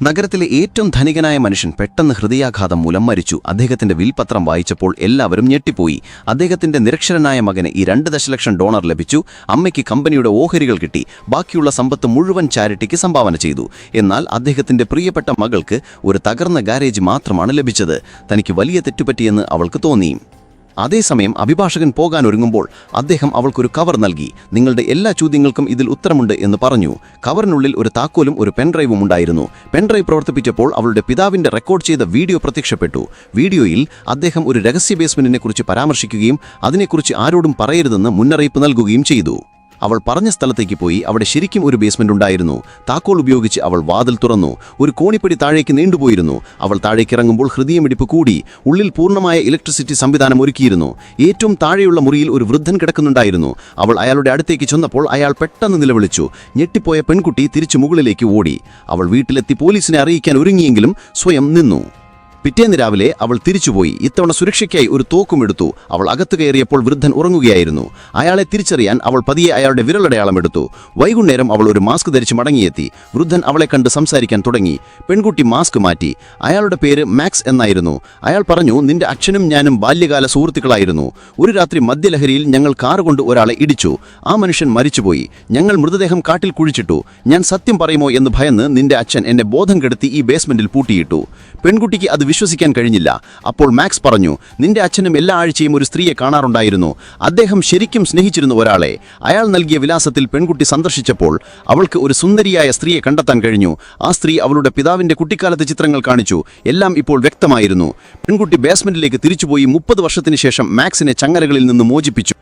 നഗരത്തിലെ ഏറ്റവും ധനികനായ മനുഷ്യൻ പെട്ടെന്ന് ഹൃദയാഘാതം മൂലം മരിച്ചു. അദ്ദേഹത്തിന്റെ വിൽപത്രം വായിച്ചപ്പോൾ എല്ലാവരും ഞെട്ടിപ്പോയി. അദ്ദേഹത്തിന്റെ നിരക്ഷരനായ മകന് ഈ 2 ദശലക്ഷം ഡോളർ ലഭിച്ചു. അമ്മയ്ക്ക് കമ്പനിയുടെ ഓഹരികൾ കിട്ടി. ബാക്കിയുള്ള സമ്പത്ത് മുഴുവൻ ചാരിറ്റിക്ക് സംഭാവന ചെയ്തു. എന്നാൽ അദ്ദേഹത്തിന്റെ പ്രിയപ്പെട്ട മകൾക്ക് ഒരു തകർന്ന ഗാരേജ് മാത്രമാണ് ലഭിച്ചത്. തനിക്ക് വലിയ തെറ്റുപറ്റിയെന്ന് അവൾക്ക് തോന്നി. അതേസമയം അഭിഭാഷകൻ പോകാൻ ഒരുങ്ങുമ്പോൾ അദ്ദേഹം അവൾക്കൊരു കവർ നൽകി. നിങ്ങളുടെ എല്ലാ ചോദ്യങ്ങൾക്കും ഇതിൽ ഉത്തരമുണ്ട് എന്ന് പറഞ്ഞു. കവറിനുള്ളിൽ ഒരു താക്കോലും ഒരു പെൻഡ്രൈവും ഉണ്ടായിരുന്നു. പെൻഡ്രൈവ് പ്രവർത്തിപ്പിച്ചപ്പോൾ അവളുടെ പിതാവിന്റെ റെക്കോർഡ് ചെയ്ത വീഡിയോ പ്രത്യക്ഷപ്പെട്ടു. വീഡിയോയിൽ അദ്ദേഹം ഒരു രഹസ്യ ബേസ്മെന്റിനെ കുറിച്ച് പരാമർശിക്കുകയും അതിനെക്കുറിച്ച് ആരോടും പറയരുതെന്ന് മുന്നറിയിപ്പ് നൽകുകയും ചെയ്തു. അവൾ പറഞ്ഞ സ്ഥലത്തേക്ക് പോയി. അവിടെ ശരിക്കും ഒരു ബേസ്മെന്റ് ഉണ്ടായിരുന്നു. താക്കോൽ ഉപയോഗിച്ച് അവൾ വാതിൽ തുറന്നു. ഒരു കോണിപ്പടി താഴേക്ക് നീണ്ടുപോയിരുന്നു. അവൾ താഴേക്കിറങ്ങുമ്പോൾ ഹൃദയമിടിപ്പ് കൂടി. ഉള്ളിൽ പൂർണ്ണമായ ഇലക്ട്രിസിറ്റി സംവിധാനം ഒരുക്കിയിരുന്നു. ഏറ്റവും താഴെയുള്ള മുറിയിൽ ഒരു വൃദ്ധൻ കിടക്കുന്നുണ്ടായിരുന്നു. അവൾ അയാളുടെ അടുത്തേക്ക് ചെന്നപ്പോൾ അയാൾ പെട്ടെന്ന് നിലവിളിച്ചു. ഞെട്ടിപ്പോയ പെൺകുട്ടി തിരിച്ചു മുകളിലേക്ക് ഓടി. അവൾ വീട്ടിലെത്തി പോലീസിനെ അറിയിക്കാൻ ഒരുങ്ങിയെങ്കിലും സ്വയം നിന്നു. പിറ്റേന്ന് രാവിലെ അവൾ തിരിച്ചുപോയി. ഇത്തവണ സുരക്ഷയ്ക്കായി ഒരു തോക്കും എടുത്തു. അവൾ അകത്ത് കയറിയപ്പോൾ വൃദ്ധൻ ഉറങ്ങുകയായിരുന്നു. അയാളെ തിരിച്ചറിയാൻ അവൾ പതിയെ അയാളുടെ വിരലടയാളം എടുത്തു. വൈകുന്നേരം അവൾ ഒരു മാസ്ക് ധരിച്ച് മടങ്ങിയെത്തി. വൃദ്ധൻ അവളെ കണ്ട് സംസാരിക്കാൻ തുടങ്ങി. പെൺകുട്ടി മാസ്ക് മാറ്റി. അയാളുടെ പേര് മാക്സ് എന്നായിരുന്നു. അയാൾ പറഞ്ഞു, നിന്റെ അച്ഛനും ഞാനും ബാല്യകാല സുഹൃത്തുക്കളായിരുന്നു. ഒരു രാത്രി മദ്യലഹരിയിൽ ഞങ്ങൾ കാർ കൊണ്ട് ഒരാളെ ഇടിച്ചു. ആ മനുഷ്യൻ മരിച്ചുപോയി. ഞങ്ങൾ മൃതദേഹം കാട്ടിൽ കുഴിച്ചിട്ടു. ഞാൻ സത്യം പറയുമോ എന്ന് ഭയന്ന് നിന്റെ അച്ഛൻ എന്നെ ബോധം കെടുത്തി ഈ ബേസ്മെന്റിൽ പൂട്ടിയിട്ടു. പെൺകുട്ടിക്ക് അത് വിശ്വസിക്കാൻ കഴിഞ്ഞില്ല. അപ്പോൾ മാക്സ് പറഞ്ഞു, നിന്റെ അച്ഛനും എല്ലാ ആഴ്ചയും ഒരു സ്ത്രീയെ കാണാറുണ്ടായിരുന്നു. അദ്ദേഹം ശരിക്കും സ്നേഹിച്ചിരുന്ന ഒരാളെ. അയാൾ നൽകിയ വിലാസത്തിൽ പെൺകുട്ടി സന്ദർശിച്ചപ്പോൾ അവൾക്ക് ഒരു സുന്ദരിയായ സ്ത്രീയെ കണ്ടെത്താൻ കഴിഞ്ഞു. ആ സ്ത്രീ അവളുടെ പിതാവിന്റെ കുട്ടിക്കാലത്തെ ചിത്രങ്ങൾ കാണിച്ചു. എല്ലാം ഇപ്പോൾ വ്യക്തമായിരുന്നു. പെൺകുട്ടി ബേസ്മെന്റിലേക്ക് തിരിച്ചുപോയി 30 വർഷത്തിന് ശേഷം മാക്സിനെ ചങ്ങലകളിൽ നിന്ന് മോചിപ്പിച്ചു.